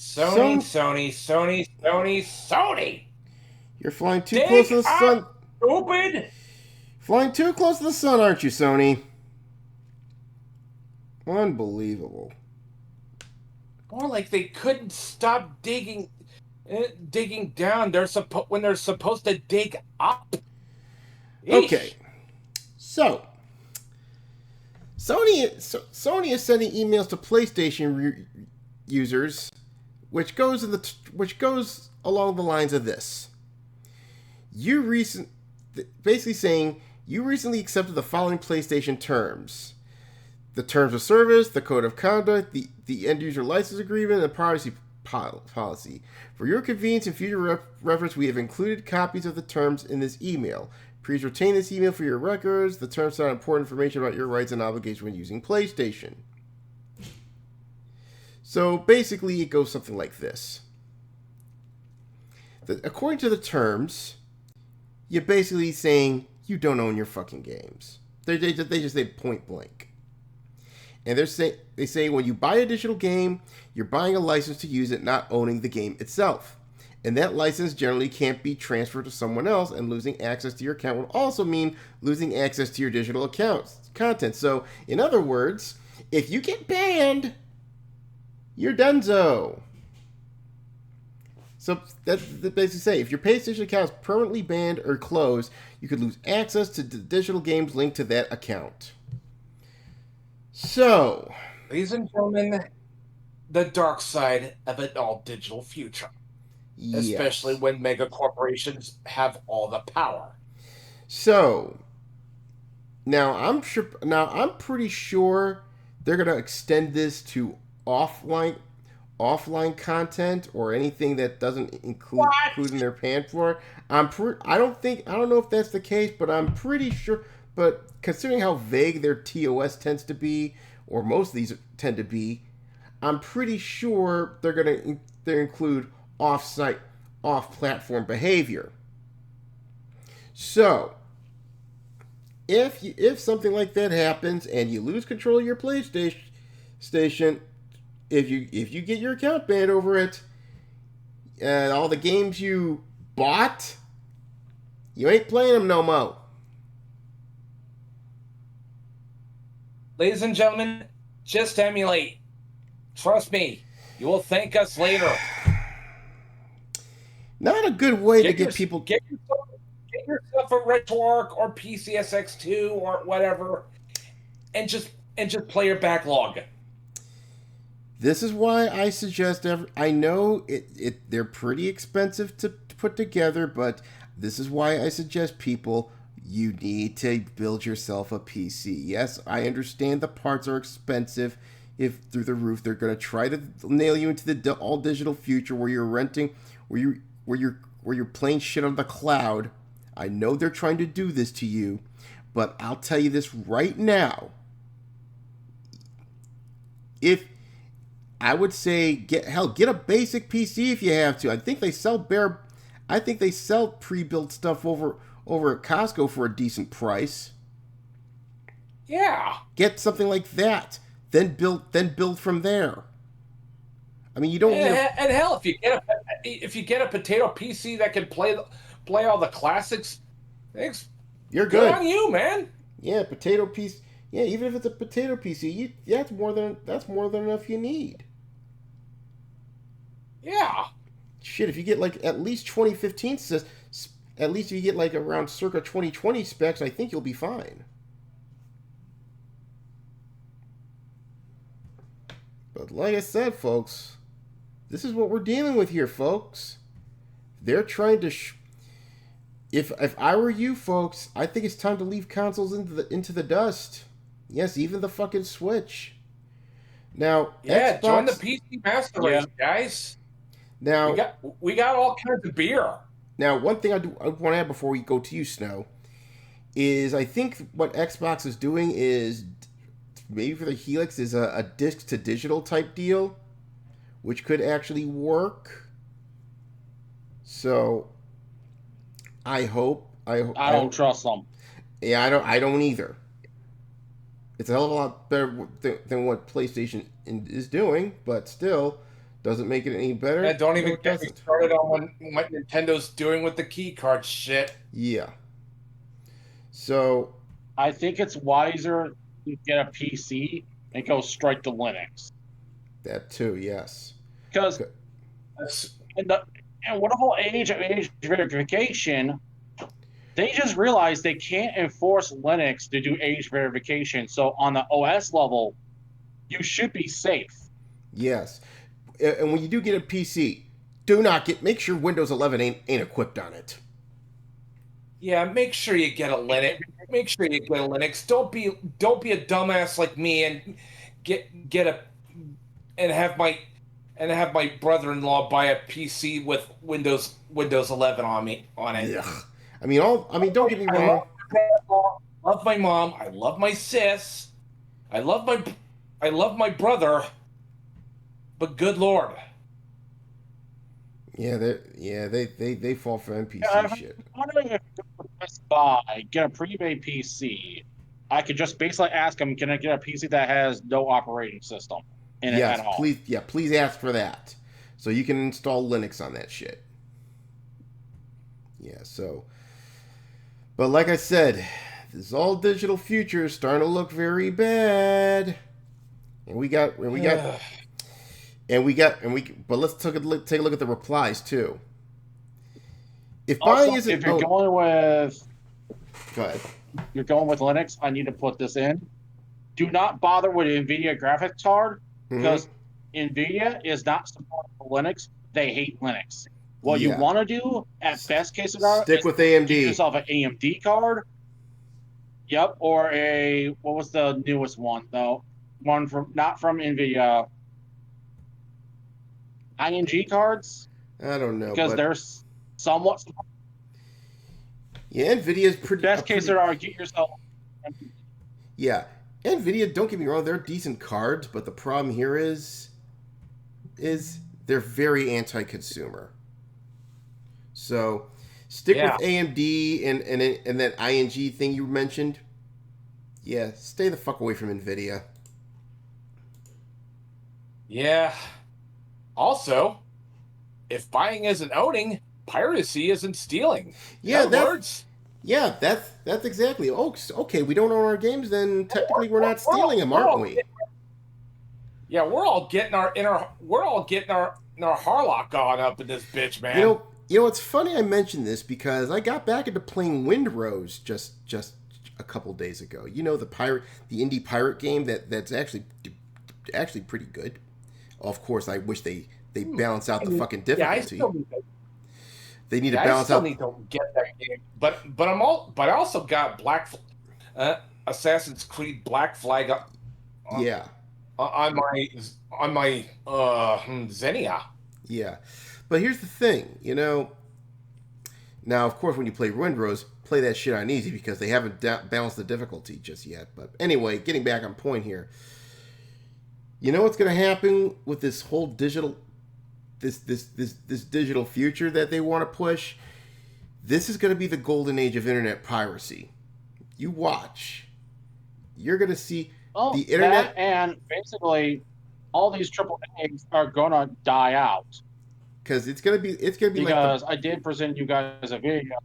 Sony, Son, Sony, Sony, Sony, Sony. you're flying too close to Dig the up, sun. stupid. Flying too close to the sun, aren't you, Sony? Unbelievable. More like they couldn't stop digging down. When they're supposed to dig up. Okay, Eesh. so Sony is sending emails to PlayStation users, which goes along the lines of this: you recent basically saying you recently accepted the following PlayStation terms: the terms of service, the code of conduct, the end user license agreement, and privacy policy. For your convenience and future reference, we have included copies of the terms in this email. Please retain this email for your records. The terms are important information about your rights and obligations when using PlayStation. So basically, it goes something like this. According to the terms, you're basically saying you don't own your fucking games. They just say point blank. And they say when you buy a digital game, you're buying a license to use it, not owning the game itself. And that license generally can't be transferred to someone else, and losing access to your account would also mean losing access to your digital accounts content. So, in other words, if you get banned, you're donezo. So that's basically say if your PlayStation account is permanently banned or closed, you could lose access to the digital games linked to that account. So, Ladies and gentlemen, the dark side of an all digital future, especially yes. when mega corporations have all the power. So, now I'm pretty sure they're going to extend this to offline content or anything that doesn't include in What? their pan for. I don't know if that's the case, but I'm pretty sure. But considering how vague their TOS tends to be, or most of these tend to be, I'm pretty sure they include off-site, off-platform behavior. So if something like that happens and you lose control of your PlayStation, if you get your account banned over it, and all the games you bought, you ain't playing them no more. Ladies and gentlemen, just emulate. Trust me, you will thank us later. Not a good way to Get your get people. get yourself get yourself a RetroArch or PCSX2 or whatever, and just play your backlog. This is why I suggest. I know they're pretty expensive to put together, but this is why I suggest people. You need to build yourself a PC. Yes, I understand the parts are expensive. If through the roof, they're going to try to nail you into the all digital future where you're renting, where you're playing shit on the cloud. I know they're trying to do this to you, but I'll tell you this right now. If I would say get a basic PC if you have to. I think they sell pre-built stuff over at Costco for a decent price. Yeah. Get something like that. Then build from there. I mean, you don't need a. And hell, if you get a potato PC that can play all the classics, thanks. You're Good good. on you, man. Yeah, potato piece. Yeah, even if it's a potato PC, that's more than enough you need. Yeah. Shit, if you get like at least 2015 at least if you get like around circa 2020 specs, I think you'll be fine. But like I said, folks, this is what we're dealing with here, folks. They're trying to. If I were you, folks, I think it's time to leave consoles into the dust. Yes, even the fucking Switch. Now, Yeah, join the Xbox. PC master race, guys. We Now, got we got all kinds of beer. one thing I want to add before we go to you, Snow, is I think what Xbox is doing is maybe for the Helix is a disc to digital type deal, which could actually work. So I hope I don't trust them. yeah, I don't either. It's a hell of a lot better than what PlayStation is doing, but still, Doesn't make it any better? And don't No, even it get me doesn't. started on what Nintendo's doing with the key card shit. Yeah. So, I think it's wiser to get a PC and go straight to Linux. that too, yes. Because Good. That's, in the and with the whole age verification, they just realized they can't enforce Linux to do age verification. So on the OS level, you should be safe. Yes. And when you do get a PC, do not make sure Windows 11 ain't equipped on it. yeah, make sure you get a Linux. Make sure you get a Linux. Don't be a dumbass like me and get a and have my brother-in-law buy a PC with Windows 11 on it. Ugh. Don't get me I wrong. love my mom. I love my sis. I love my brother. But good lord. Yeah, they fall for NPC shit. I'm wondering if Best Buy get a pre-made PC. I could just basically ask them, can I get a PC that has no operating system in it Yes, at all? please ask for that. So you can install Linux on that shit. Yeah, so but like I said, this all digital future is starting to look very bad. And we got but let's take a look at the replies too. If buying Also, isn't if you're going with go ahead. Linux, I need to put this in. Do not bother with NVIDIA graphics card because NVIDIA is not supporting Linux. They hate Linux. What you Yeah. want to do, at best case scenario, Stick is with get AMD. yourself an AMD card. Yep, or what was the newest one though? One from not from NVIDIA. ING cards I don't know, because but they're somewhat. yeah, Nvidia's pretty Best case scenario, get yourself. Yeah. Nvidia, don't get me wrong, they're decent cards, but the problem here is they're very anti-consumer. So stick Yeah. with AMD and that ING thing you mentioned. Yeah, stay the fuck away from Nvidia. Yeah. Also, if buying isn't owning, piracy isn't stealing. Yeah, In other words, that's exactly. Oh, okay, we don't own our games, then technically we're not stealing them, aren't we? yeah, we're all getting our Harlock on up in this bitch, man. You know, it's funny I mentioned this because I got back into playing Windrose just a couple days ago. You know, the indie pirate game that's actually pretty good. Of course, I wish they balance out the fucking difficulty. They need to balance out. I still need to get that game, but I also got Assassin's Creed Black Flag Yeah. on my Xenia. Yeah. But here's the thing, you know. Now, of course, when you play Windrose, play that shit on easy because they haven't balanced the difficulty just yet. But anyway, getting back on point here. You know what's going to happen with this whole digital this digital future that they want to push? This is going to be the golden age of internet piracy. You watch. You're going to see the internet and basically all these AAAs are going to die out. Because it's gonna be because I did present you guys a video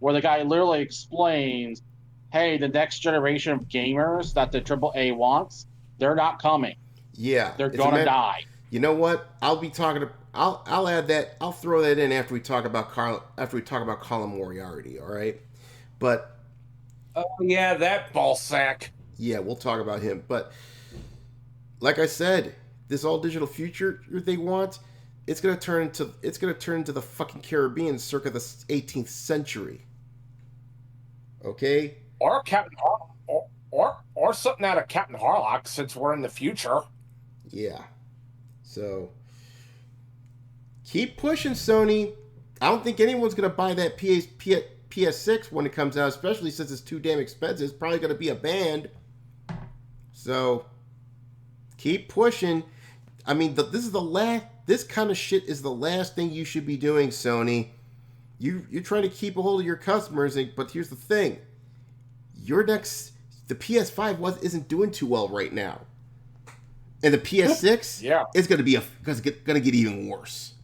where the guy literally explains, "Hey, the next generation of gamers that the AAA wants, they're not coming. Yeah, they're gonna die." You know what? I'll add that. I'll throw that in after we talk about Colin Moriarty. All right, but oh yeah, that ballsack. Yeah, we'll talk about him. But like I said, this all digital future they want. It's gonna turn into the fucking Caribbean circa the 18th century. Okay. Or or something out of Captain Harlock, since we're in the future. Yeah. So keep pushing, Sony. I don't think anyone's gonna buy that PS6 when it comes out, especially since it's too damn expensive. It's probably gonna be a band. So keep pushing. I mean, this kind of shit is the last thing you should be doing, Sony. You're trying to keep a hold of your customers, but here's the thing: the PS5 isn't doing too well right now, And the PS6, Yeah. it's going to be going to get even worse.